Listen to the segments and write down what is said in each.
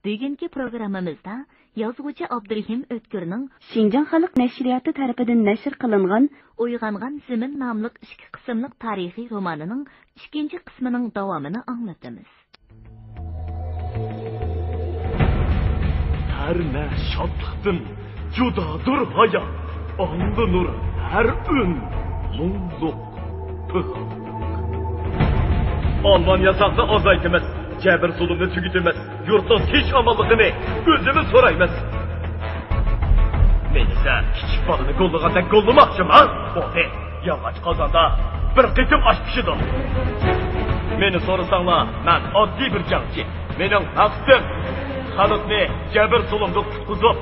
Bugungi programmamizda yozuvchi Abdurahim O'tkirning Şinjan Xalq Nashriyati tarafidan nashr qilingan Uyg'ongan Zimin nomli 2 qismlik tarixiy romanining 2-chi qismining davomini anglatamiz. Her ne şadlıktın, judadır hayat, andı nur, her ün, mulluk, pıhlık. Alman yasaklı azaytımız, cebir zulümünü tükütümüz, yurttan hiç amallıkını, özümü sorayımız. Men ise küçük balını kolluganda kollumakçım ha? O de, yalaç kazanda bir kıtım aşmışıdır. Meni sorusanla, ben adli bir cangçı. Menin maksadım, halkını cebir zulümdük tutkuzup,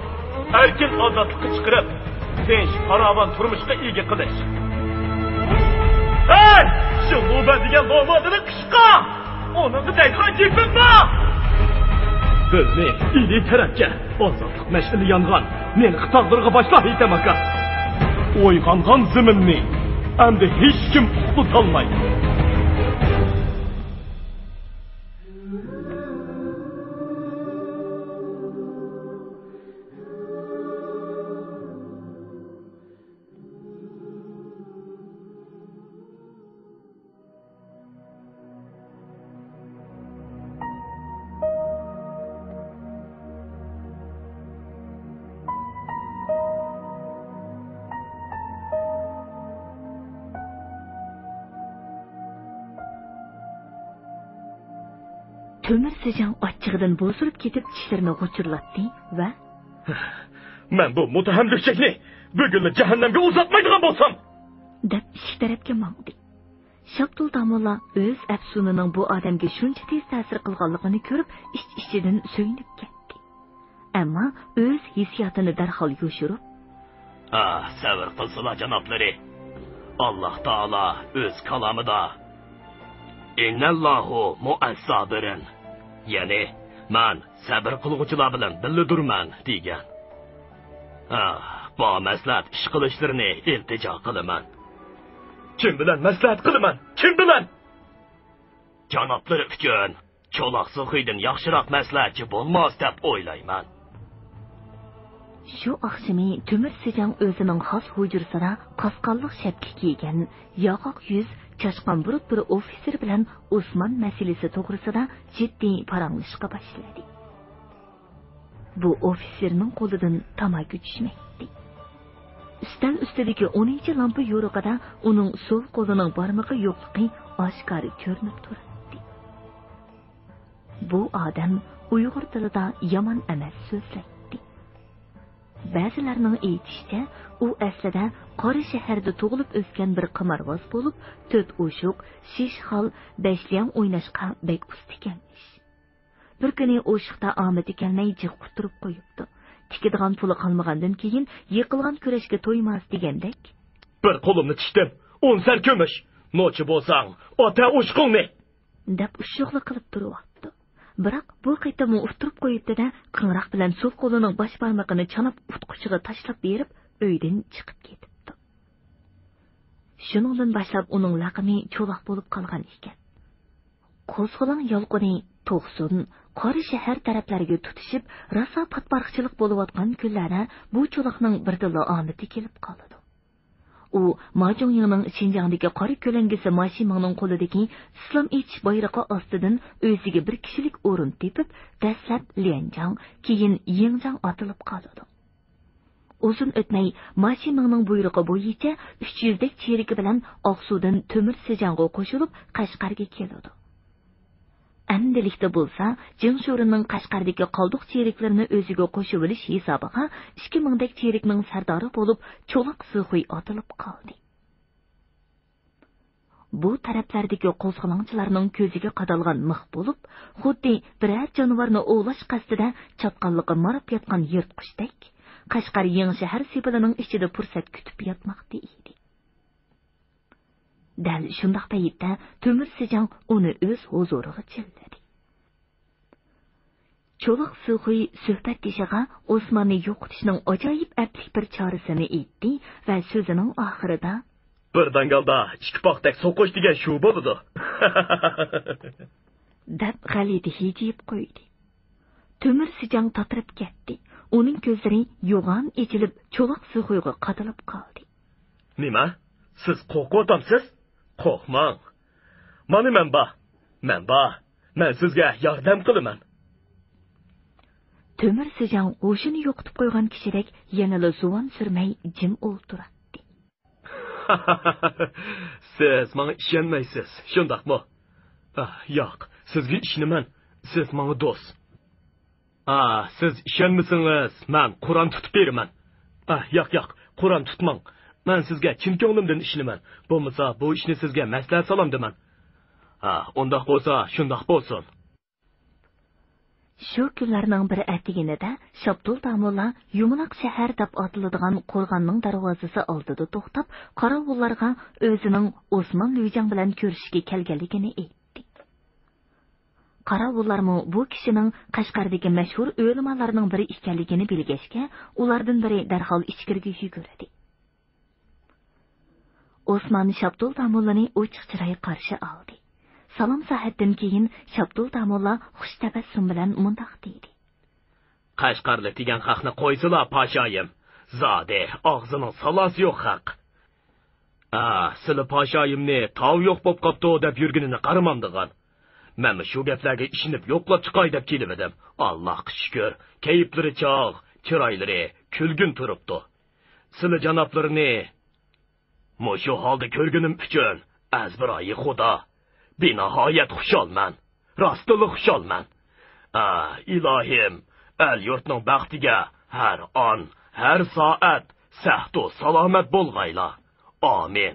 erkin azatlıkı çıkırıp, tinç, paravan turmuşka ilgi kılış. Hey! Şu ben diyen lomadını kışka! Onun gıdaykan cipin var! Bölme, iyiliği terekke, azatlık meşgili yangan, meni kıtağdırığı başla hitemaka. Oygangan ziminni, hem de hiç kim tutalmayın. Tömür Sejang açığıdan bozulup ketip dişlerini g'o'chirlatdi va Men bu mutahamdiklikni bugunni jahannamga uzatmaydigan bo'lsam deb ish tarafga mangdi. Shabdul Damolla o'z afsunining bu odamga shuncha tez ta'sir qilganligini ko'rib, ichidan so'yinib ketdi. Ammo o'z hissiyotini darhol yo'shirib, sabr qilsinlar janoblari. Alloh taolo o'z kalomida Innallohu mu'as-sabirin, ya'ni men sabr qilguvchilar bilan bildirman degan. Bu maslahat ish qilishlarini iltijo qilaman. Kim bilan maslahat qilaman? Kim bilan? Janoblari uchun cho'loq so'qiydan yaxshiroq maslahatchi bo'lmas deb o'ylayman. Shu oqshimi Tömür Sejang o'zining xos hujrasida qasqonliq shapka kiygan, yoqoq yuz, chashqon burut bir ofitser bilan Osmon masalasi to'g'risida jiddiy paranglashga boshladi. Bu ofitserning qo'lidan tamaki tushmaydi. Ustal ustidagi 10-chi lampa yo'riqida uning so'l qo'lining barmog'i yo'qligi oshkora ko'rinib turibdi. Bu odam Uyg'ur tilida yomon emas so'zlaydi. Ba'zilarning aytishicha, u aslida Qora shaharda tug'ilib o'sgan bir qimorvoz bo'lib, to'rt o'shuq, shish xol, bashlyam o'ynashga bek ust ekanmish. Bir kuni o'shiqda omadi kelmay jiq quturib qo'yibdi. Tikadigan puli qolmagandan keyin yiqilgan kurashga to'ymas degandek. Bir qo'limni tishdim, 10 sar ko'mish. Nochi bo'lsang, ota o'shqingni deb ushuqli qilib turibdi. Biroq bu qaytami urtirib qo'yibdi-da, qing'roq bilan so'l qo'lining bosh barmog'ini chanab utquchiga tashlab berib, uydan chiqib ketibdi. Shuningdan boshlab uning laqami cho'loq bo'lib qolgan ekan. Qo'zg'olon yolqini to'g'sun, Qora shahar taraflariga tutishib, rosa patparqchilik bo'layotgan kunlarda bu cho'loqning birdilla omadi kelib qoldi. U Majongning Xinjiangdagi qora ko'langisi Mashimingning qo'lidagi islom etish bayrog'i ostidan o'ziga bir kishilik o'rin tepib, dastlab Lianjiang, keyin Yingjiang otilib qoldi. Uzun o'tmay Mashimingning buyrug'i bo'yicha 300 dak cherigi bilan Oqsudan Tömür Sejangga qo'shilib Qashqarga keldi. Endilikda bo'lsa, Jingshurinning Qashqardagi qoldiq cheriklarini o'ziga qo'shib olish hisobiga 2000 dak cherikning sardori bo'lib, Cho'loq Suxuy otilib qoldi. Bu taraflardagi qo'zg'olonchilarning ko'ziga qadalgan mix bo'lib, xuddi biror jonivorni ovlash qasdida chatqonliqqa marib yotgan yirtqichdek, Qashqar yangi shahar sepilining ichida fursat kutib yotmoqda edi. Dal shundaq paytda Tömür Sejang uni o'z huzuriga childadi. Cho'loq Suxuy suhbatdeshiga Osmonni yo'qotishning ajoyib aplik bir chorasini aytdi va so'zining oxirida bir dangalda ikki poqdak so'qish degan shu bo'ldi. deb g'alati hijib qo'ydi. Tömür Sijang tatirib ketdi. Uning ko'zlari yo'g'on echilib, cho'loq suxuyga qatilib qoldi. Nima? Siz qo'rqyapsiz? Qo'rqmang. Mana men bor. Men sizga yordam qilaman. Tömür Sijang o'shini yo'qitib qo'ygan kishidek yanada zuvon surmay jim o'ltirdi. Siz menga ishonmaysiz, shundaqmi? Yo'q, sizga ishonaman. Siz menga do'st. Siz ishonmasangiz, men Qur'on tutib beraman. Yo'q, Qur'on tutmang. Men sizga chin ko'nglimdan ishonaman. Bo'lmasa, bu ishni sizga maslahat solam deman. Undaq bo'lsa, shundaq bo'lsin. Shu kunlarning bir atigida Shabdul Damolla Yumaloq shahar deb atiladigan qo'rg'onning darvozasi oldida to'xtab, qorovullarga o'zining Osmon Lujang bilan ko'rishishga kelganligini aytdi. Qorovullarmi bu kishining Qashqardagi mashhur o'limalarning biri ekanligini bilgachga, ulardan biri darhol ichkariga yugurdi. Osmon Shabdul Damollani ochiq chiroy qarshi oldi. Salom saatdan keyin Shabdul Damolla xush tabassum bilan mundaq dedi. Qashqarlik degan haqni qo'ysilar, pashoyim. Zode, og'zining salasi yo'q haq. Sizlar pashoyimni tov yo'q bo'p qopti deb yurganini qaramamdigan. Men shu gaplarga ishonib yo'qlab chiqay deb kelib edim. Allohga shukr, kayflari chog', chiroylari kulgin turibdi. Sizlar janoblarini mushu holda ko'rganim uchun azbiroyi Xudo benihoyat xushalman. Rostlik xushalman. Ilohim, el yurtning baxtiga har on, har soat sahto salomat bo'lg'ayla. Amin.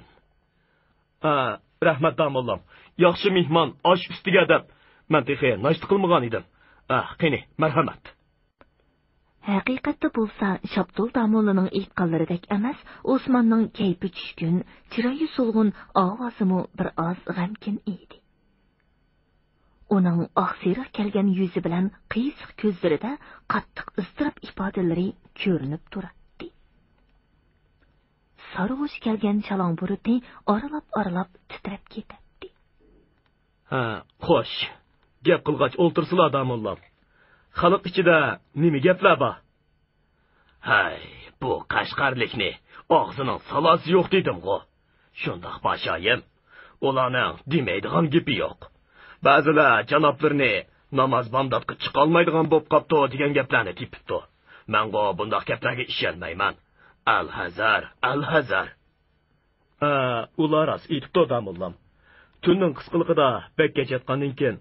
Rahmat Damollam. Yaxshi mehmon osh ustiga deb men texi nashta qilmagan edim. Qani, marhamat. Haqiqatda bo'lsa, Shabdul Damollaning aytganlaridek emas, Osmonning kayfi tushkun, chiroyi so'lg'in, ovozimi bir oz g'amkin edi. Uning oqsiriq kelgan yuzi bilan qiyshiq ko'zlarida qattiq iztirob ifodalari ko'rinib turardi. Sarg'ush kelgan chalon burutni oralab titrab ketdi. Xo'sh. Gap qilg'ach o'ltirsilar Damollam. Xalq ichida nima gaplar bor? Bu Qashqarlikni og'zining salasi yo'q dedim-ku. Shundoq pashoyim. Ularning demaydigan gapi yo'q. Ba'zilar janoblarni namoz bomdodga chiqa olmaydigan bo'lib qopti degan gaplarni tepibdi. Men bundoq gaplarga ishonmayman. Al-hazar. Ular as aytibdi Damollam. Tunning qisqaligida bekka yetgandan keyin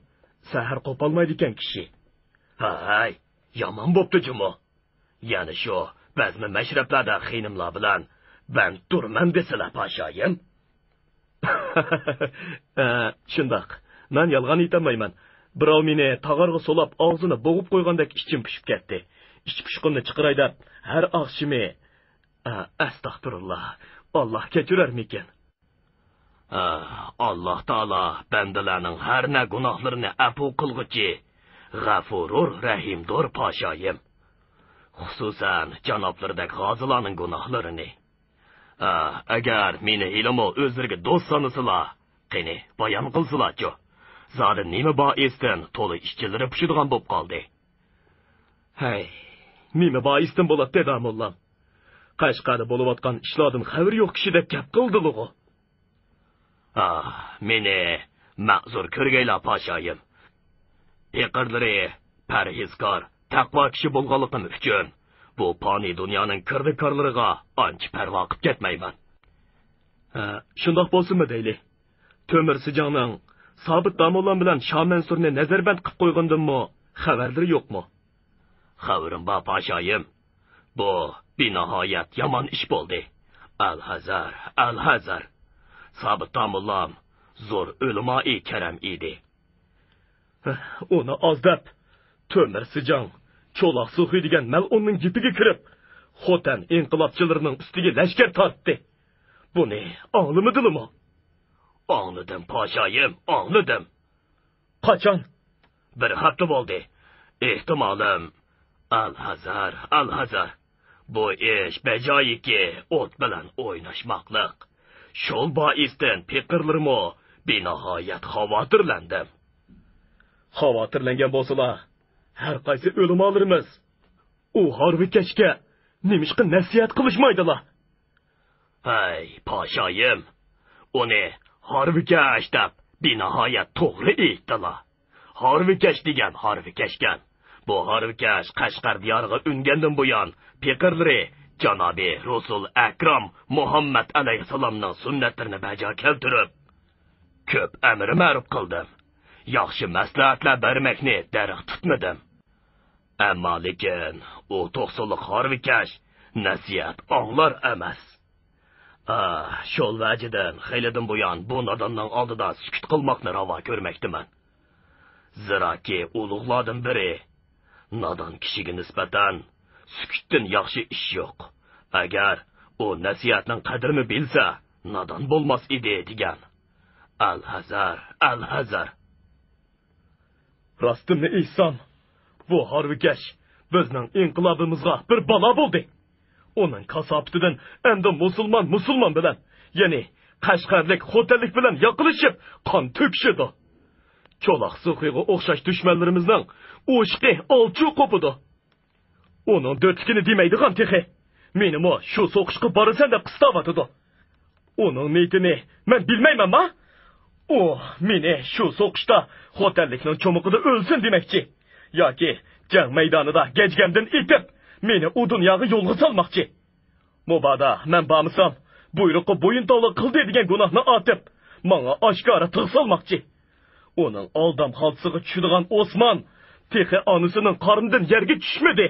sahar qopolmaydi ekan kishi. Yomon bo'pti jumo. Yana shu bazmi mashrablarda xinimlar bilan ben turman desalar pashoyim. Shundoq. Men yolg'on aytmayman. Birov meni tog'orga solab og'zini bo'g'ib qo'ygandek ichim pishib ketdi. Ich pushqimni chiqiray deb har oqshimi astag'firulloh. Alloh kechirarmikin. Alloh taolo bandalarning har na gunohlarini afu qilguchi G'afurur Rahimdur pashoyim. Xususan janoblardagi g'ozilarning gunohlarini. Agar meni ilmo o'zlariga do'st sanasalar, qani bayon qilsalar-chi. Zodi nima boisdan to'la ishchilari pishadigan bo'lib qoldi. Nima boisdan bo'ladi dedi Damollam. Qashqarda bo'layotgan ishlardan xabar yo'q kishidek gap qildi-ku. Meni ma'zur ko'rgaylar pashoyim. Eqirlari parhezkor, taqvo kishi bo'lganligim uchun bu fani dunyoning kirdikorlariga ancha parvo qilib ketmayman. Shundoq bo'lsinmi deyli. Tömür Sijangning Sobit Damollam bilan Shoh Mansurni nazarband qilib qo'ygandimmi, xabarlari yo'qmi? Xabarim bor pashoyim. Bu benihoyat yomon ish bo'ldi. Al-hazar. Sobit Damollam zo'r o'lima-i karam edi. Uni ozdab, Tömür Sijang, cho'loq suxi degan mal'unning jipiga kirib, Xotan inqilobchilarining ustiga lashkar tortdi. Buni anglamadingmi? Anladim pashoyim, anladim. Qachon? Bir hafta bo'ldi. Ehtimolim al-hazar. Bu ish bajoyiki o't bilan o'ynashmoqlik. Shol boisdan fikrlarimi benihoyat xavotirlandim. Xavotirlangan bo'lsalar, har qaysi o'lim olirmiz. U Harvikashga nimishqa nasihat qilishmaydilar? Hey, poshayim, uni Harvikash deb benihoyat to'g'ri aytdilar. Harvikash degan Harvikashgan. Bu Harvikash Qashqar diyoriga ungandan buyon peqirlari Janobi Rasul Akram Muhammad alayhisalomning sunnatlarini bajo keltirib, ko'p amr ma'ruf qildim. Yaxshi maslahatlar bermakni darq tutmadim. Ammo lekin u to'qsonlik Harvikash nasihat anglar emas. Şol vajidan xeylidan buyon bu nodonning oldida sukut qilmoqni ravo ko'rmoqdaman. Ziraki ulug'lardan biri nodon kishiga nisbatan sukutdan yaxshi ish yo'q. Agar u nasihatning qadrini bilsa, nodon bo'lmas edi degan. Al-Hazar, Al-Hazar. Rostimni aytsam, bu Harvikash bizning inqilobimizga bir balo bo'ldi. Onun kasaptidan endi musulmon bilan, ya'ni Qashqarlik xo'talik bilan yaqilishib, qon to'kishdi. Cho'loq So'xiga o'xshash dushmanlarimizning o'shqi olchu qo'pidi. Onun dörtligini demaydigan texi. Menimi shu so'qishga borasan deb qistavatidi. Onun niyatini men bilmayman-ma? O, meni shu so'qishda xo'talikning cho'muqida o'lsin demoqchi, yoki jang maydonida gajgamdan etib meni u dunyoga yo'lga solmoqchi. Mubada men bormisam, buyruqqa bo'yin tovliq qildi degan gunohni otib, menga oshkora tig' solmoqchi. Uning oldam xalsiga tushadigan Osmon texi onasining qornidan yerga tushmadi.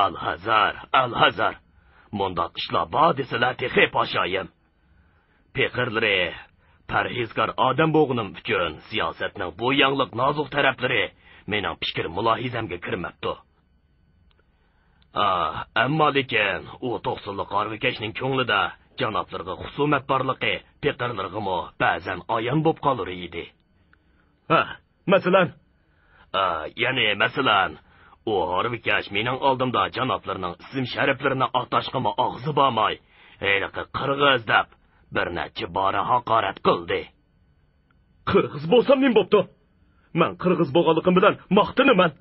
Al-Hazar, Al-Hazar. Mundoq ishlar bor desalar texi poshayim. Peqirlari parhezkor odam bo'g'nim uchun siyosatning bu yangliq nozik taraflari mening fikr mulohizamga kirmabdi. Ammo lekin u to'qsonlik Harvikashning ko'nglida janoblarga husumat borligi peqirlarga ba'zan ayon bo'lib qolar edi. Masalan, masalan, u Harvikash mening oldimda janoblarning ism shariflarini atashqimi og'zi bo'lmay, ayniqsa qirg'iz deb bir necha bora haqorat qildi. Qirg'iz bo'lsam nim bo'pti? Men qirg'iz bo'lganligim bilan maqtinaman.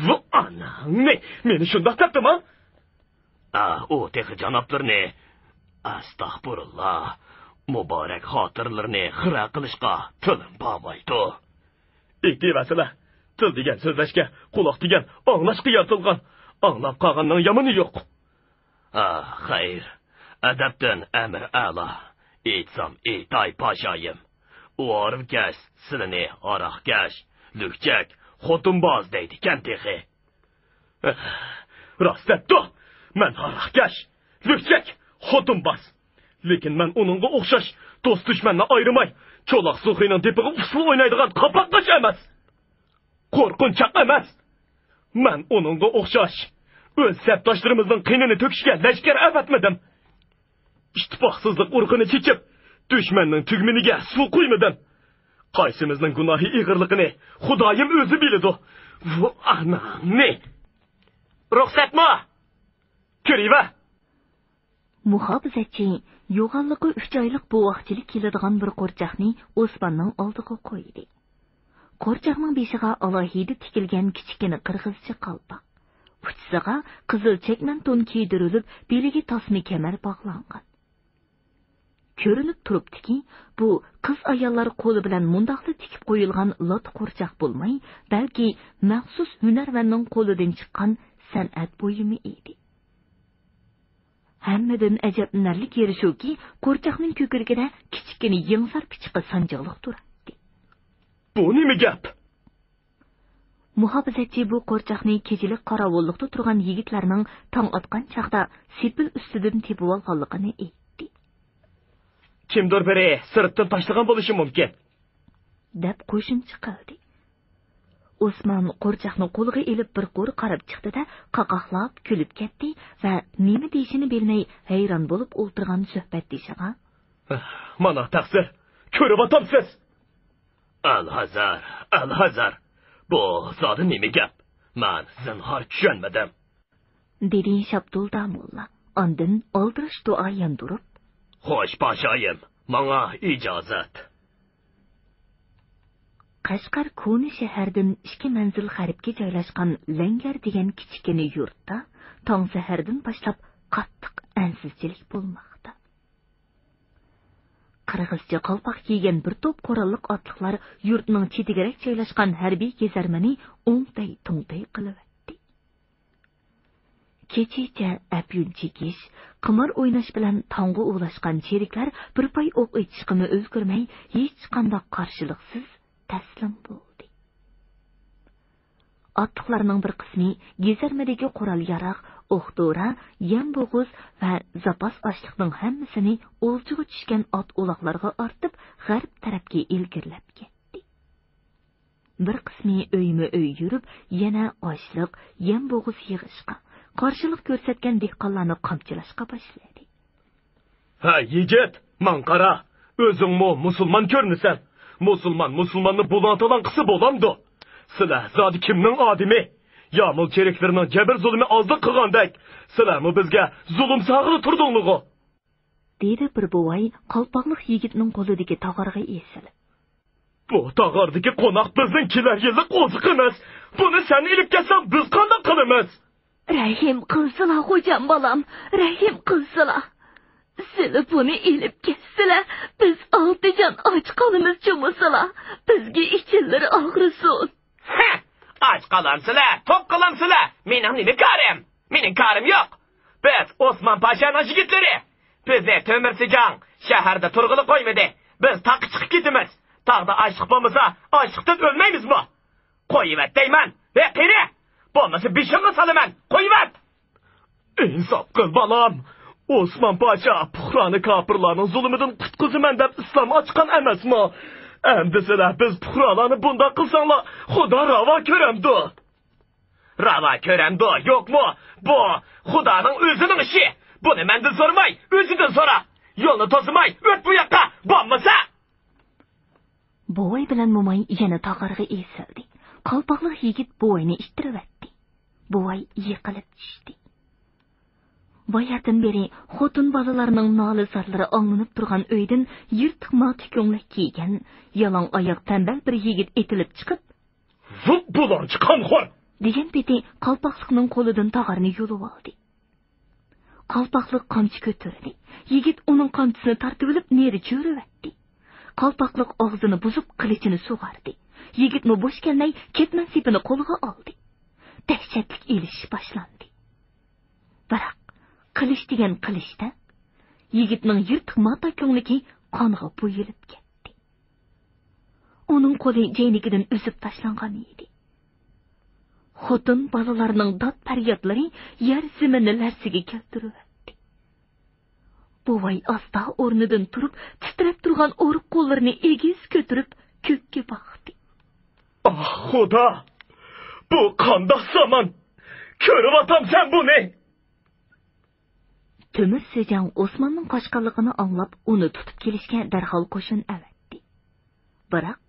Va anangni, meni shundoq debdimi? U texi janoblarni astag'firulloh, muborak xotirlarni xira qilishga tilim bormaydi. Ikki masala, til degan so'zlashga, quloq degan anglashga yaratilgan. Anglab qolganning yomoni yo'q. Xayr, adabdan amr a'lo. Aytsam, aytay poshayim. U Harvikash silini aroqkash, lukchak, xotinboz deydi kan texi. Rost debdi. Men aroqkash, lukchak, xotinboz. Lekin men uningga o'xshash do'st dushmanni ayrimay, Cho'loq So'xining tepiga usul o'ynaydigan qapaqash emas. Qo'rqinchaq emas. Men uningga o'xshash o'z sabdoshlarimizning qinini to'kishga lashkar avatmadim. İttifoqsizlik urqini chechib, dushmanning tugminiga suv qo'ymadim. Qaysimizning gunohi ig'irligini Xudoyim o'zi biladi. Bu anani. Ruxsatmi? Kiriva. Muhofizatchi yo'g'onligi 3 oylik bo'voqchilik keladigan bir qo'rchoqni Osmonning oldiga qo'ydi. Qo'rchoqning beshiga alohida tikilgan kichkina qirg'izcha qalpoq. Uchisiga qizil chekman to'n kiydirilib, beliga tasma kamar bog'langan. Ko'rinib turibdiki, bu qiz ayollar qo'li bilan mundaqda tikib qo'yilgan lot qo'rchoq bo'lmay, balki maxsus hunarvanning qo'lidan chiqqan san'at buyumi edi. Hammadan ajablanarli yeri shuki, qo'rchoqning ko'kragida kichkina yengzar pichiqi sanjog'liq turibdi. Bu nima gap? Muhofizatchi bu qo'rchoqni kechilik qorovullikda turgan yigitlarning tong otgan chaqda sepil ustidan tepib olganligini aytdi. Kimdir biri sirtdan tashlagan bo'lishi mumkin, deb qo'shimcha qildi. Osmon qo'rchoqni qo'liga elib bir qo'ri qarab chiqdi-da, qaqoqlab kulib ketdi va nima deyishini bilmay hayron bo'lib o'ltirgan suhbatdoshiga: "Mana taqsir, ko'rib o'tamsiz." Al-Hazar, Al-Hazar. Bu zodi nima gap? Men zinhor tushunmadim. dedi Shabdul Damulla. Ondan oldirish duo yandurib: Xo'sh, poshayim, menga ijozat. Qashqar Koni shahardan 2 manzil g'arbga joylashgan Langar degan kichkina yurtda tong sahardan boshlab qattiq ansizchilik bo'lmoqda. Qirg'izcha qalpoq kiygan bir to'p qurolliq otliqlar yurtning chetigarak joylashgan harbiy kezarmani o'ngtay-to'ngtay qilibdi. Kechicha apyun chekish, qimor o'ynash bilan tong'i ulashgan cheriklar bir pay o'q etishqini o'zgirmay hech qanday qarshiliksiz taslim bo'ldi. Otliqlarning bir qismi gezarmadagi qurol yaroq, o'q-dora, yem bo'g'iz va zapas oshliqning hammasini o'lchiga tushgan ot uloqlarga ortib g'arb tarafga ilgirlab ketdi. Bir qismi uyma-uy yurib, yana oshliq, yem bo'g'iz yig'ishqa, qarshilik ko'rsatgan dehqonlarni qamchilashga boshladi. Ha, yigit, man qara, o'zingmi musulmon ko'rinasan. Musulmanni bulatalan qisi bo'lamdi. Sizlar zodi kimning odimi? Yamul cheriklarining jabr zulmi ozliq qilgandek, sizlarmi bizga zulm sag'ri turdingmi? Dedi bir buvay qalpoqliq yigitning qo'lidagi tog'orga esilib. Bu tog'ordagi qo'noq bizning kelar yillik oziq emas. Buni sen ilib kelsan biz qanday qilamiz? Rahim qilsizlar xo'jam bolam, rahim qilsizlar. Sizlar buni ilib ketsizlar, biz oltijon och qolamiz cho'misizlar. Bizga ichillari og'risin. Aç qalamsizlar, to'q qilamsizlar. Mening nima karim? Mening karim yo'q. Biz Osman Pashaning yigitlari. Bizni Temirsijon shaharda turg'ili qo'ymadi. Biz taqi chiqib ketamiz. Taqda ochliq bo'lmasa, ochliqdan o'lmaymizmi? Qo'yivat deyman. Qani, bo'lmasa beshimni salaman. Qo'yivat. Insof qil balam. Osman Pasha puhrani kafirlarning zulmidan qutqizaman deb islom ochgan emasmi? Endi sizlar biz puhralarni bunda qilsanglar, Xudo ravo ko'ramdi. Ravo ko'ramdi, yo'qmi? Bu Xudoning o'zining ishi. Buni mendan so'ramay, o'zidan so'ra. Yo'lni to'simay, o't bu yoqqa, bo'lmasa. Buvay bilan mo'may yana tog'orga esildi. Qalpoqliq yigit buvayni ishtirvatdi. Buvay yiqilib tushdi. Bayardan beri xotin balalarning nolisarlari anglanib turgan uydan yirtiq mati ko'nglik kiygan, yalong oyoq tambal bir yigit etilib chiqib, "Vup bular chiqanxo'r!" degan peti qalpoqliqning qo'lidan tog'orni yulib oldi. Qalpoqliq qamchi ko'tardi. Yigit uning qamchisini tortib olib neri cho'rivatdi. Qalpoqliq og'zini buzib qilichini sug'ardi. Yigitni bo'sh kelmay ketman sepini qo'liga oldi. Dahshatli elish boshlandi. Biroq qilish degan qilishda yigitning yirtiq mata ko'ngligi qonga bo'yilib ketdi. Uning qo'li jaynikidan uzib tashlangan edi. Xotin balalarning dod faryodlari yer zaminni larsiga keltiribdi. Buvay asta o'rnidan turib, titrab turgan o'riq qo'llarini egiz ko'tarib ko'kka boqdi. Ah, Xudo! Bu qanday zaman? Ko'rib otamsan buni? Temirsijon Osmanning qochqanligini anglab, uni tutib kelishga darhol qo'shin avatdi. Biroq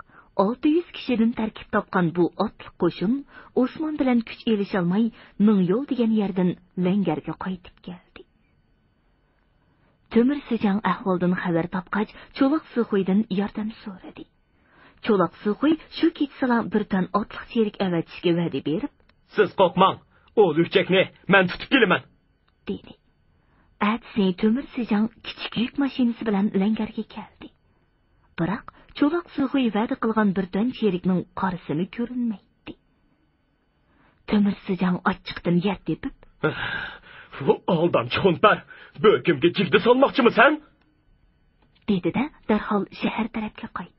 600 kishidan tarkib topgan bu otliq qo'shin Osman bilan kuch elisholmay, Mingyo'l degan yerdan Langarga qaytib keldi. Temirsijon ahvoldan xabar topgach, Cho'loq Suxuydan yordam so'radi. Cho'loq Suxuy shu kechsalar birdan otliq cherik avatishga va'da berib, "Siz qo'rqmang, o lukchakni men tutib kelaman", dedi. Atsi Temirsijon kichik yuk mashinasi bilan Langarga keldi. Biroq Cho'loq Suxuy va'da qilgan birdan cherikning qorisini ko'rinmaydi. Temirsijon ochiqdan yer tepib, "Bu aldamchi xunpar, bo'kimga jigdi solmoqchimisan?" dedi-da darhol shahar tarafga qaytdi.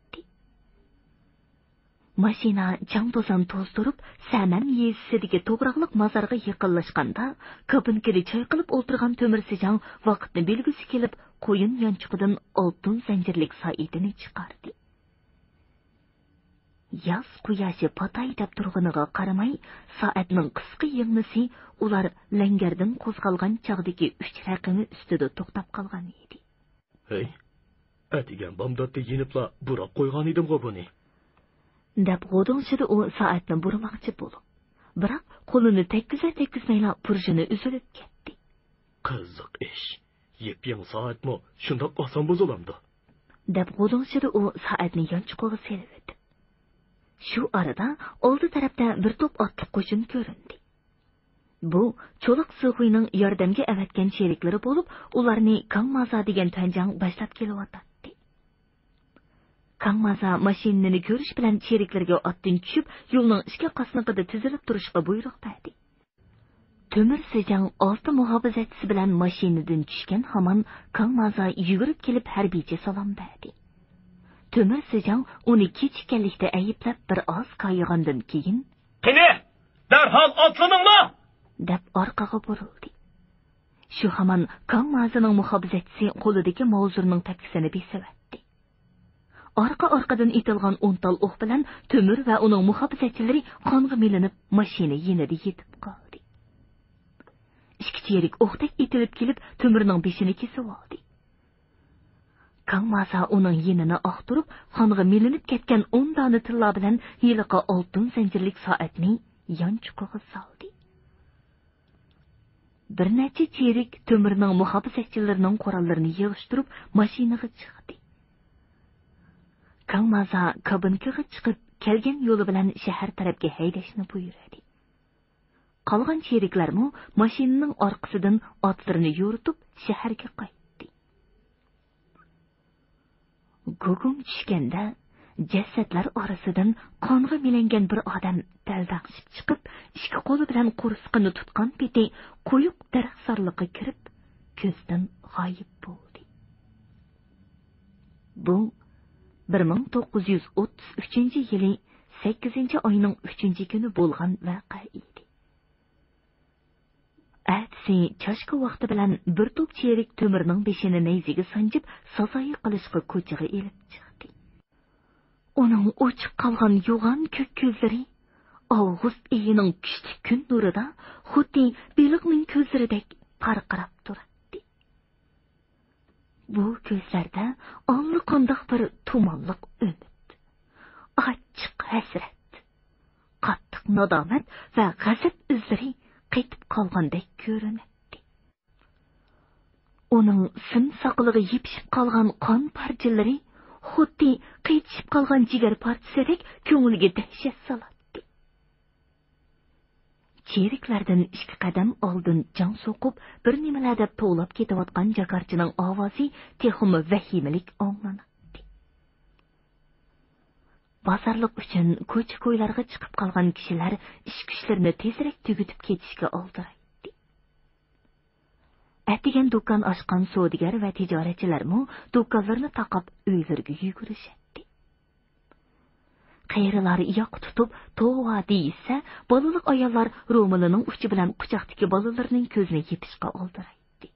Mashina jang-to'zon to'zdirib, Saman yezisidagi to'g'raqliq mozorga yaqinlashganda, kabinkada choy qilib o'tirgan Temirsijon vaqtni belgisi kelib, qo'yin yanchiqidan oltin zanjirlik soatini chiqardi. Yoz quyoshi patayib turganiga qaramay, soatning qisqa yilmisi ular Langardan qo'zg'algan chog'dagi 3 raqami ustida to'xtab qolgan edi. "Hey, atigan bomdodda yenibla burab qo'ygan edim-ku buni", deb g'o'donchida u soatni burmoqchi bo'lib, biroq qo'lini tekkizmayla purjini uzilib ketdi. "Qiziq ish. Yep-yangi soatmi shundoq oson buzilamdi", deb g'o'donchida u soatni yanchiqqa selib. Shu arada oldi tarafda bir top otliq qo'shin ko'rindi. Bu Cho'loq Sug'uyning yordamga avatgan sheriklari bo'lib, ularni Kangmaza degan tanjang boshlab kelyotdi. Kangmaza mashinani ko'rish bilan sheriklarga otdan tushib, yo'lning ikki qasnig'ida tizilib turishga buyruq berdi. Temir Sejang olti muhofazatchisi bilan mashinadan tushgan hamon Kangmaza yugurib kelib harbiyga salom berdi. Temir Sejang uni kechikkanlikda ayblab bir oz qayg'andan keyin "Qani, darhol otlaninglar!" deb orqaga burildi. Shu hamon Kangmazaning muhofazatchisi qo'lidagi mavzurning takisini besavatdi. Orqa-orqadan itilgan 10 tal o'q bilan Temir va uning muhofazatchilari qonga milinib mashina yenida yetib qoldi. Ikki cherik o'qdek itilib kelib Temirning beshini kesib oldi. Kangmaza uning yenini oqtirib, qonga milinib ketgan 10 dona tilla bilan yiliqa oltin zanjirlik soatni yonchuqiga soldi. Bir necha cherik Temirning muhofazatchilarining qurollarini yig'ishtirib mashinaga chiqdi. Kangmaza kabinkaga chiqib, kelgan yo'li bilan shahar tarafga haydashni buyurdi. Qolgan sheriklarmi mashinaning orqasidan otlarini yo'ritib shaharga qaytdi. Gugum tushganda jasadlar orasidan qonga milangan bir odam daldaqshib chiqib, ikki qo'li bilan qo'rsqini tutgan peti qo'yuq daraxtzorlikqa kirib, ko'zdan g'oyib bo'ldi. Bu 1933-yili 8-oyning 3-kuni bo'lgan voqea edi. Atsi chashqa vaqti bilan bir to'p cherik Temirning beshini nayziga sanjib, sazoyi qilishga ko'chaga elib chiqdi. Uning o'chib qolgan yo'g'on ko'k ko'zlari avgust oyining kuchli kun nurida xuddi beliqning ko'zlaridek parqirab turardi. Bu ko'zlarda allaqandoq bir tumonliq umid, achchiq hasrat, qattiq nadomat va g'azab izlari qaytib qolgandek ko'rinadi. Uning simsoqlig'i yipishib qolgan qon parchalari xuddi qaytishib qolgan jigar parchasidek ko'ngliga dahshat soladi. Cheriklardan 2 qadam oldin jon so'qib, bir nimalar deb to'lab ketayotgan jakarchining ovozi texmi vahimalik anglanadi. Bozorlik uchun ko'cha-ko'ylarga chiqib qolgan kishilar ish kuchlarini tezroq tugutib ketishga oldiraydi. Atigan do'kon ochgan savdogar va tijoratchilarmi do'konlarni taqab uylariga yugurishadi. Qayrilar yoq tutib to'va deysa, bolaliq ayollar ro'malining uchi bilan quchoqdagi bolalarning ko'zini yepishga oldiraydi.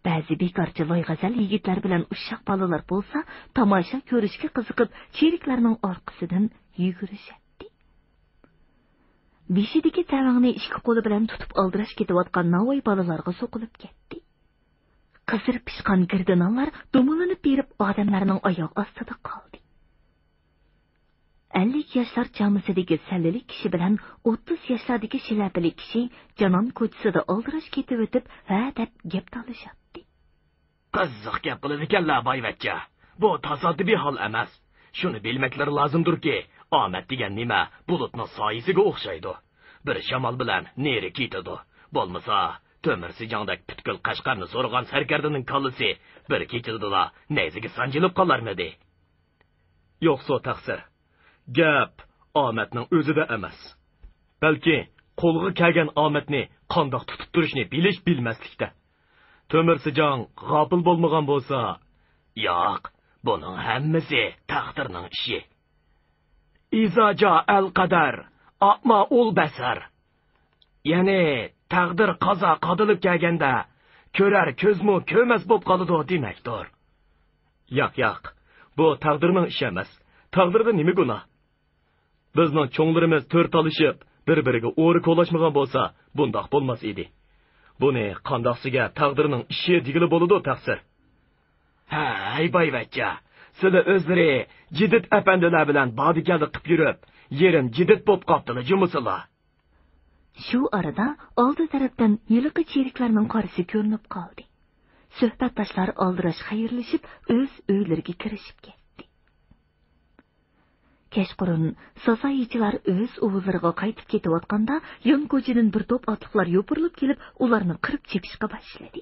Ba'zi bekorchi loyg'azal yigitlar bilan ushshaq bolalar bo'lsa, tomosha ko'rishga qiziqib, cheriklarning orqasidan yugurishadi. Beshidagi tavangni ikki qo'li bilan tutib oldirash ketayotgan navoiy bolalarga so'qilib ketdi. Qizir pishqan girdanonlar do'malanib berib odamlarning oyoq ostida qoldi. 50 yoshlar chamisidagi sallili kishi bilan 30 yoshlardagi shilapili kishi Janon ko'chasida oldirash ketib o'tib, ha deb gap talashadi. Qiziq gap qiladi ekanlar boyvachcha. Bu tasodifiy hol emas. Shuni bilmaklari lozimdirki, omad degan nima bulutning soyisiga o'xshaydi. Bir shamol bilan neri ketadi. Bo'lmasa, Temir Sejangdek butkul Qashqarni so'rgan sarkardining kallasi bir kechadala nayziga sanjilib qolarmidi? Yo'qsa taqsir. Gap omadning o'zida emas. Balki qo'lga kelgan omadni qandoq tutib turishni bilish bilmaslikda. Temir Sejang g'ofil bo'lmagan bo'lsa, yo'q, buning hammasi taqdirning ishi. Izaja al-qadar, aqma ul basar. Ya'ni taqdir qazo qadilib kelganda ko'rar ko'zmu ko'mas bo'lib qoladi demakdir. Yo'q, bu taqdirning ishi emas. Taqdirda nima gunoh? Bizning cho'nglarimiz to'rt olishib, bir-biriga o'ri qo'lashmagan bo'lsa, bundoq bo'lmas edi. Buni qandoqsiga taqdirning ishi degili bo'ladi taqsir. Ha, ay boyvachcha, sizlar o'zlari jidit apandilar bilan bodikalik qilib yurib, yerim jidit bo'lib qoptilar jumusizlar. Shu arada oldi tarafdan yiliqi cheriklarning qorisi ko'rinib qoldi. Suhbatdoshlar oldirash xayrlashib, o'z uylariga kirishib ketdi. Kechqurun sasoyichilar o'z o'g'illariga qaytib ketayotganda, yon ko'chadan bir to'p otliqlar yopirilib kelib, ularni qirib chepishga boshladi.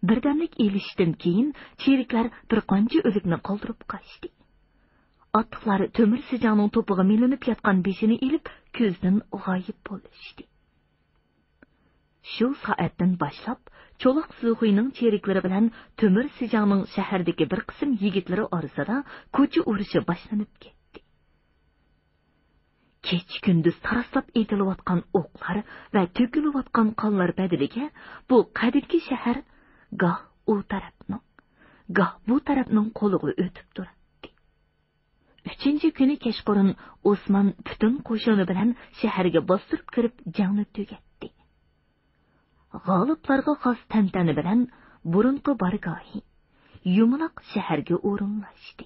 Birdamlik elishdan keyin cheriklar bir qancha o'likni qoldirib qochdi. Otliqlar Temir Sijangning to'pig'i milinib yotgan beshini ilib, ko'zdan g'oyib bo'lishdi. Shu soatdan boshlab Cho'loq Suxuyning cheriklari bilan Temir Sijangning shahardagi bir qism yigitlari orasida ko'cha urushi boshlanib ketdi. Kech-kunduz taraslab etilayotgan o'qlar va to'kilayotgan qonlar badaliga bu qadimki shahar goh u tarafning, goh bu tarafning qo'liga o'tib turadi. 3-kuni kechqurun Osman butun qo'shini bilan shaharga bostirib kirib jangni tugatdi. G'oliblarga xos tantana bilan burunqi bargohi yumaloq shaharga o'rinlashdi.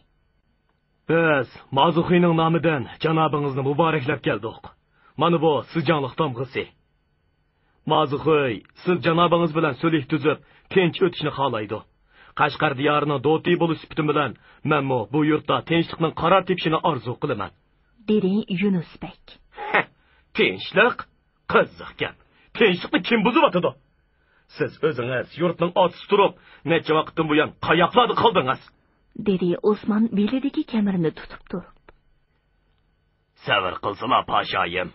Biz Mazuxiyning nomidan janobingizni muboraklab keldik. Mana bu Sijanglik tomg'isi. Mazuxiy, siz janobingiz bilan sulh tuzib, tinch o'tishni xohlaydi. Qashqar diyorining do'ti bo'lish sifatim bilan menmo bu yurtda tinchlikning qaror tepishini orzu qilaman, dedi Yunusbek. Tinchlik? Qiziq gap. Tinchlikni kim buzib atadi? Siz o'zingiz yurtning otisi turib, necha vaqtdan buyon qayoqlarda qoldingiz? dedi Osman belidagi kamarni tutib turib. Sabr qilsizlar pashoyim.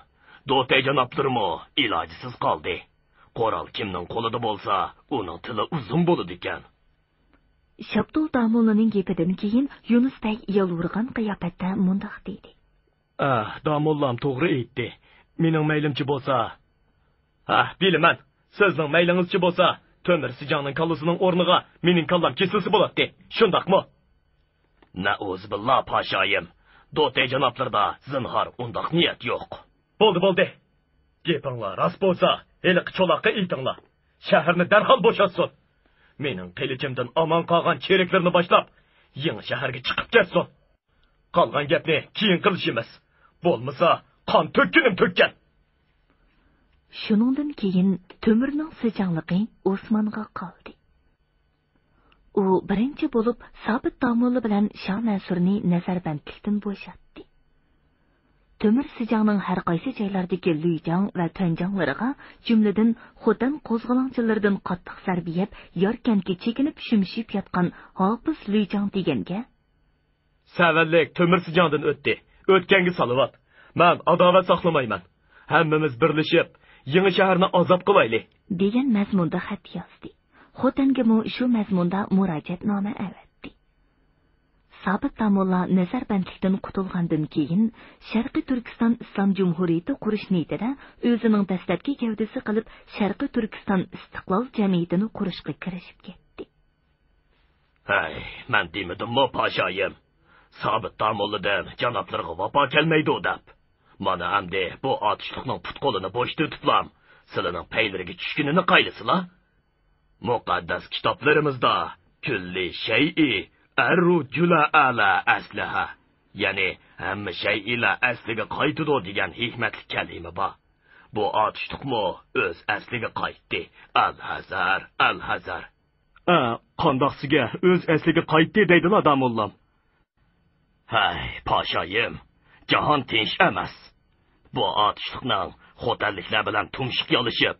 Do'tay janoblarimo ilojisiz qoldi. Qo'ral kimning qo'lida bo'lsa, uning tili uzun bo'ladi ekan. Shabdul Damullaning gapidan keyin Yunusbek yolg'irgan qiyofatda mundoq dedi. Damullam to'g'ri aytdi. Mening maylimchi bo'lsa, bilaman. Sizning maylingizchi bo'lsa, Temir Sijangning kallasining o'rniga mening kallam kesilsa bo'ladi. Shundaqmi? Nauzubillah pashoyim. Do'tay janoblarda zinhor undaq niyat yo'q. Bo'ldi. Gapinglar rost bo'lsa, heliq cho'loqqa aytinglar. Shaharni darhol bo'shatsin. Mening qilichimdan omon qolgan cheriklarini boshlab, yangi shaharga chiqib ketsin. Qolgan gapni keyin qilishimiz. Bo'lmasa, qon to'kkan. Shuningdan keyin Temirning Sijangligi Osmonga qoldi. U birinchi bo'lib Sabit Damulla bilan Shah Mansurni nazarbandlikdan bo'shatdi. Temir Sijangning har qaysi joylardagi Luyjang va Tanjanglariga, jumladan Xotan qo'zg'olonchilaridan qattiq zarbiyab, Yorkanga chekinib shumshib yotgan Hofiz Luyjang deganga savallik Temir Sijangdan o'tdi. O'tganga salavat. Men adovat saqlamayman. Hammamiz birlashib, yangi shaharni azob qilaylik degan mazmunda xat yozdi. Xotanga mo shu mazmunda murojaatnoma avatdi. Sabit Damulla nazarbandlikdan qutulgandan keyin Sharqiy Turkiston Islom Jumhuriyati qurish niyatida o'zining dastlabki gavdasi qilib Sharqiy Turkiston istiqlol jamiyatini qurishga kirishib ketdi. Men demadimmi pashoyim? Sabit Damulladan janoblarga vafo kelmaydi deb. Mana endi bu otishliqning putqo'lini bo'sh tutiblam. Sizlarning paylariga tushganini qaylisizlar? Muqaddas kitoblarimizda kulli shay'i arrujula ala aslaha, ya'ni hamma shay ila asliga qaytadi degan hikmatli kalima bor. Bu otishliqmi o'z asliga qaytdi. Al-hazar. Qandoqsiga o'z asliga qaytdi deydilar Damullam. Hay, pashoyim, jahon tinch emas. Bu otishliqning xo'tanliklar bilan tumshiq yolishib,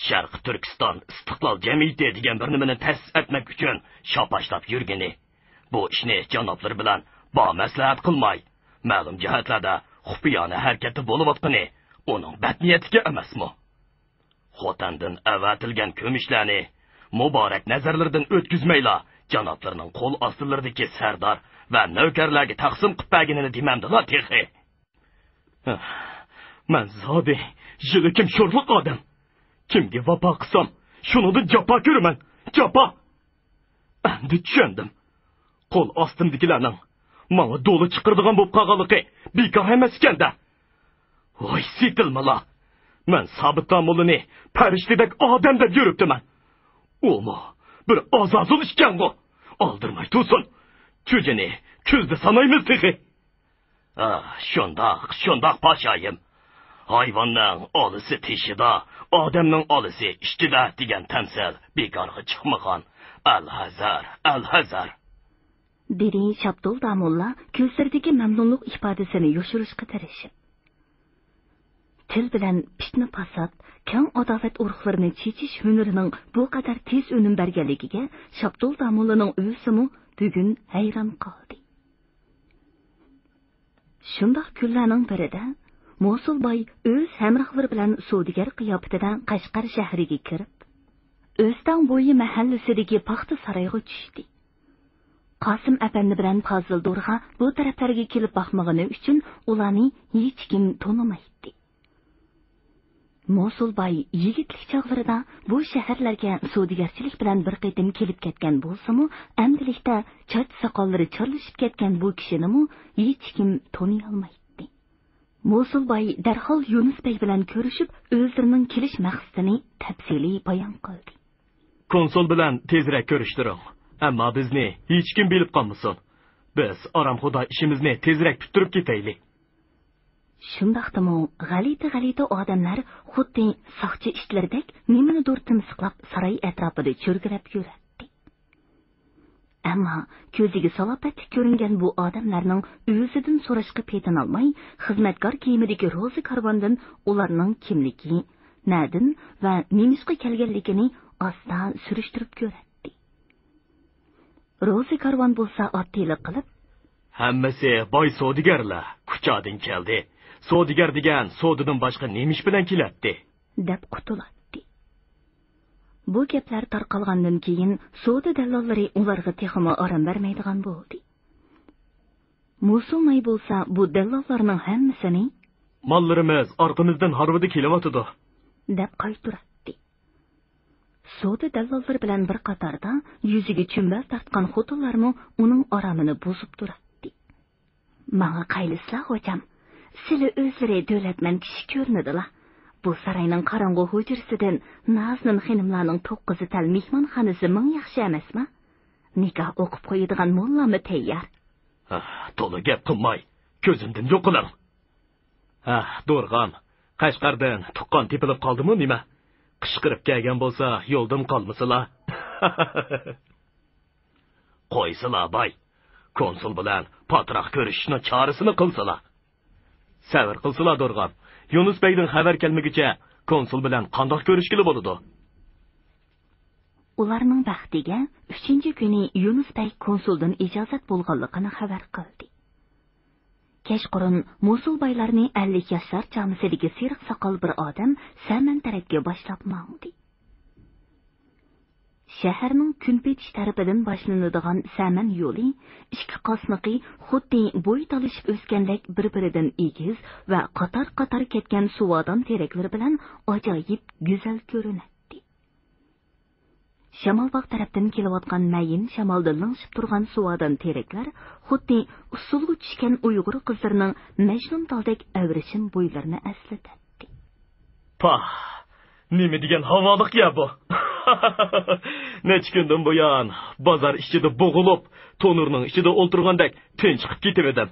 Sharq Turkiston istiqlol jamiyati degan bir nimani ta'sis etmek uchun shopashlab yurgani. Bu ishni janoblar bilan maslahat qilmay, ma'lum jihatlarda xufiyona harakati bo'layotgani uning badniyatiga emasmi? Xotandan avatilgan ko'mishlarni muborak nazarlardan o'tkazmaylar, janoblarning qo'l ostilaridagi sardor va navkarlarga taqsim qilib berganini demamdilar texi. Men zodi jilikim sho'rliq odam. Kimga vafo qilsam, shunidan jafo ko'raman. Jafo. Endi tushundim. Qo'l ostimdagilarning menga do'li chiqirdigan bo'lib qolganligi bekor emas ekanda. Voy setilmalar. Men Sabit Damullani farishtadek odam deb yuribdiman. O'mo bir azazul ishkan-ku. Oldirmay tursin. Cho'jini ko'zda sanaymiz texi. Shundoq pashoyim. Hayvonning olisi teshida, odamning olisi ishtida degan tamsil bekorga chiqmagan. Al-hazar. dedi Şapdol Damolla ko'zlaridagi mamnunlik ifodasini yoshirishga tirishib. Til bilan fitna fasod, kang adovat urug'larini chechish hunarining bu qadar tez unum berganligiga Şapdol Damollaning o'zimi bugun hayron qoldi. Shundoq kunlarning birida Mosulboy o'z hamrohlari bilan savdogar qiyofatida Qashqar shahriga kirib, O'stan bo'yi mahallasidagi paxta saroyiga tushdi. Qosim apandi bilan Fozil Do'rg'a bu taraflarga kelib boqmagani uchun ularni hech kim tonimaydi. Mosulboy yigitlik chog'larida bu shaharlarga savdogarchilik bilan bir qitim kelib ketgan bo'lsa-mu, amdilikda choch soqollari chorlashib ketgan bu kishini hech kim toniy olmaydi. Mosulboy darhol Yunus bey bilan ko'rishib, o'zlarining kelish maqsadini tafsiliy bayon qildi. Konsul bilan tezroq ko'rishtiring. Ammo bizni hech kim bilib qolmasin. Biz aramxo'da ishimizni tezroq bitirib ketaylik. Shundaqdimi, g'alati odamlar xuddi soqchi ishlaridek nimanidir timsiqlab saroy atrofida cho'rgilab yuradi. Ammo ko'ziga salobatli ko'ringan bu odamlarning o'zidan so'rashga petin olmay, xizmatkor kiyimidagi Rozi karvondan ularning kimligi, nadin va nimishqa kelganligini asta surishtirib ko'radi. Rozi karvon bo'lsa ottilik qilib, hammasi boy savdogarlar kuchadin keldi. Savdogar degan savdodan boshqa nemish bilan keladi, deb qutuladi. Bu gaplar tarqalgandan keyin savdo dallollari ularga texmo orom bermaydigan bo'ldi. Musulmay bo'lsa bu dallollarning hammasini mollarimiz orqamizdan harvida kelyotdi, deb qaytardi. Savdo dallollari bilan bir qatorda yuziga chumbal tortgan xotinlarmi uning oromini buzib turadi. Menga qaylislar hojam, sizlar o'zlari davlatman kishi ko'rinadilar. Bu saroyning qorong'u hujrasidan Naznin xonimlarning 9 tal mehmonxonasi ming yaxshi emasmi? Nikoh o'qib qo'yadigan mollami tayyor? To'la gap qilmay, ko'zimdan yo'q qiling. Do'rg'am, Qashqardan tuqqan tepilib qoldimi nima? Qishqirib kelgan bo'lsa, yo'ldan qolmasizlar. Qo'ysilar boy. Konsul bilan patroq ko'rishishni chorasini qilsalar. Sabr qilsalar Do'rg'am. Yunus beydan xabar kelmagicha konsul bilan qandoq ko'rishkili bo'ladi? Ularning baxtiga 3-kuni Yunus bey konsuldan ijozat bo'lganligini xabar qildi. Kechqurun Mosulboylarning 50 yoshlar chamisidagi siriq soqol bir odam Saman tarafga boshlab mangdi. Shaharning kunpetish tarafidan boshlanadigan Saman yo'li ikki qosniqi xuddi bo'y talishib o'sgandek bir-biridan egiz va qator-qator ketgan suvodan teraklari bilan ajoyib go'zal ko'rinadi. Shamolbog' tarafdan kelayotgan mayin shamolda lingshib turgan suvodan teraklar xuddi usulga tushgan Uyg'ur qizlarining majnun taldek avrishin bo'ylarini eslatadi. Pah, nima degan havoliq ya bu? Necha kundan buyon bozor ichida bo'g'ilib, to'nurning ichida o'ltirgandek tinch chiqib ketaverdim.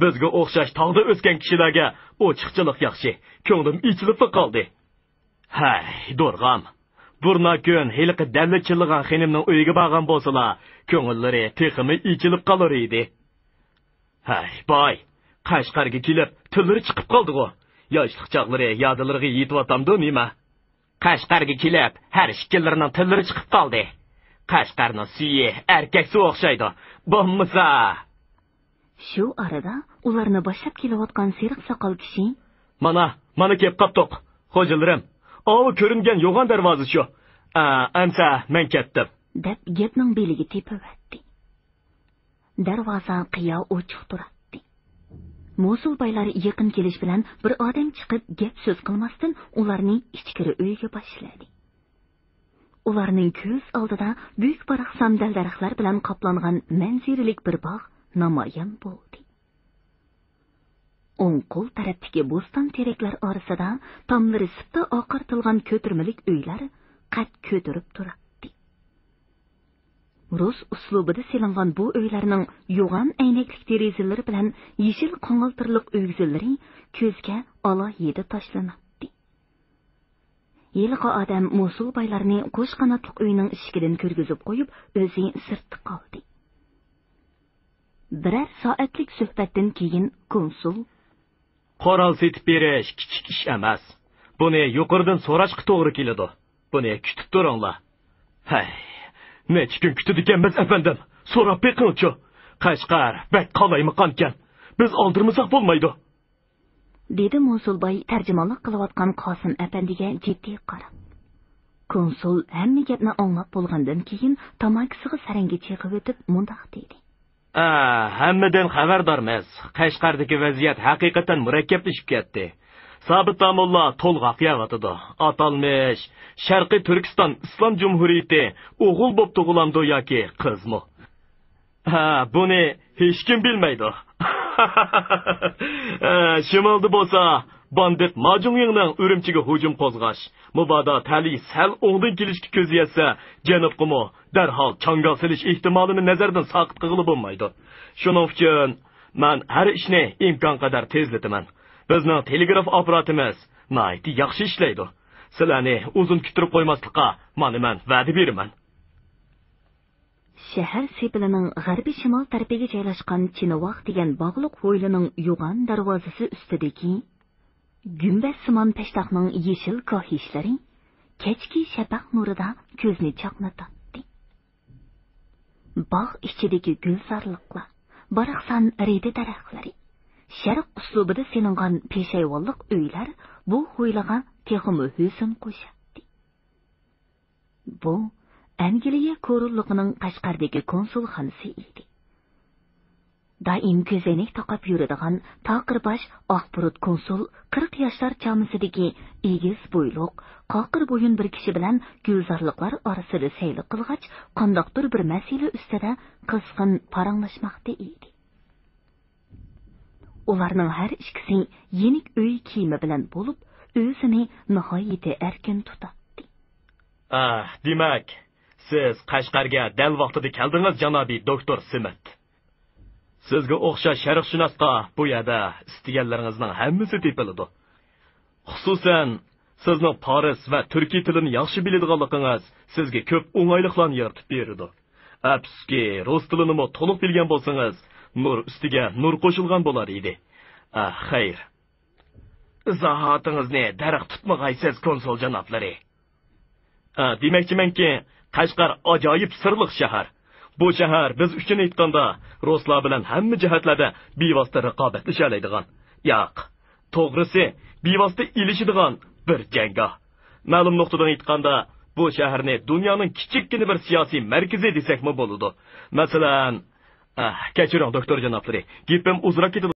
Bizga o'xshash tog'da o'sgan kishilarga ochiqchilik yaxshi, ko'nglim ichilib qoldi. Hay, Do'rg'am, burna kun heliqi davlat chilligan xonimning uyiga borgan bo'lsalar, ko'ngillari texmi ichilib qolar edi. Hay, boy, Qashqarga kelib, tillari chiqib qoldi-ku. Yoshlik chog'lari yodilariga yetyaptamdi nima? Qashqarga kelib, har shikillarining tillari chiqib qoldi. Qashqarning suyi erkakga o'xshaydi. Bo'lmasa. Shu arada ularni boshlab kelayotgan siriq soqol kishi, Mana kelib qopdiq. Xo'jalarim, ovi ko'ringan yo'g'on darvoza shu. Ansa men ketdim, deb gapning beliga tepavatdi. Darvoza qiyo ochiq turadi. Mosulboylar yaqin kelish bilan bir odam chiqib gap so'z qilmasdan ularning ichkari uyiga boshladi. Ularning ko'z oldida buyuk baraqsam daraxtlar bilan qoplangan manziralik bir bog' namoyon bo'ldi. O'ng qo'l tarafdagi bo'ston teraklar orasida tomlari sipda oqartilgan ko'tirmalik uylar qad ko'tarib turadi. Rus uslubida selingan bu uylarning yo'g'on aynaklik derazalari bilan yeshil qo'ng'iltirliq o'g'zillari ko'zga alohida tashlanadi. Yilqi odam Mosulboylarni qo'sh qanotli uyning eshigidan kirgizib qo'yib, o'zi sirtda qoldi. Birer soatlik suhbatdan keyin konsul Qoral setib berish kichik ish emas. Buni yuqoridan so'rashga to'g'ri keladi. Buni kutib turinglar. Hay, necha kun kutib ekanmiz afandim. So'rab beqingchi. Qashqar bak qalaymiqankan. Biz oldirmasak bo'lmaydi. dedi Mosulboy tarjimonlik qilayotgan Qosim afandiga jiddiy qarab. Konsul hamma gapni anglab bo'lgandan keyin tamakisiga sarangi cheqib o'tib mundaq dedi. Hammadan xabardormiz. Qashqardagi vaziyat haqiqatan murakkablashib ketdi. Sabit Amulla to'lg'oq yog'atidi. Atalmish Sharqiy Turkiston Islom Jumhuriyati o'g'il bo'p tug'ilandi yoki qizmi? Buni hech kim bilmaydi. Shimolda bo'lsa, bandit Majumyingning Urumchiga hujum qo'zg'ash, mubodo tali sal o'ngdan kelishga ko'z yetsa, janubqimi darhol changga silish ehtimolini nazardan saqit qilib bo'lmaydi. Shuning uchun men har ishni imkon qadar tezlataman. Bizning telegraf apparatimiz nihoyat yaxshi ishlaydi. Sizlarni uzun kuttirib qo'ymaslikqa men va'da beraman. Shahar sepilining g'arbiy shimol tarafiga joylashgan Chinovoq degan bog'liq hovlining yo'g'on darvozasi ustidagi gumbazsimon peshtaxtning yeshil kohishlari kechki shafaq nurida ko'zni chaqnatdi. Bog' ichidagi gulzorliqlar, baraqsan redi daraxtlari, sharq uslubida selingan peshayvonlik uylar bu hovliga texmi husn qo'shadi. Bu Angliya korulligining Qashqardagi konsulxonasi edi. Daim ko'zoynak taqib yuradigan taqirbosh oqburut konsul 40 yoshlar chamisidagi egiz bo'yliq, qoqir bo'yin bir kishi bilan gulzorliqlar orasida sayli qilg'ach, qandoqdir bir masala ustida qizg'in paranglashmoqda edi. Ularning har ikkisi yenik uy kiyimi bilan bo'lib, o'zini nihoyat erkin tutadi. Demak, siz Qashqarga dal vaqtida keldingiz, janobiy doktor Simit. Sizga o'xshash sharqshunosqa bu yerda istaganlaringizning hammasi tepiladi. Xususan, sizning Paris va turkiy tilini yaxshi biladiganligingiz sizga ko'p o'ng'ayliklarni yaratib beradi. Afsuski, rus tilini to'liq bilgan bo'lsangiz, nur ustiga nur qo'shilgan bo'lar edi. Xayr. Izohatingizni daraxt tutmag'aysiz, konsul janoblari. Demakchimanki, Qashqar ajoyib sirliq shahar. Bu shahar biz uchun aytganda ruslar bilan hamma jihatlarda bevosita raqobatlasha oladigan, yo'q, to'g'risi bevosita ilishadigan bir janggoh. Ma'lum nuqtadan aytganda, bu shaharni dunyoning kichikkina bir siyosiy markazi desakmi bo'ladi. Masalan, kechiring doktor janoblari, gapim uzra ketadi.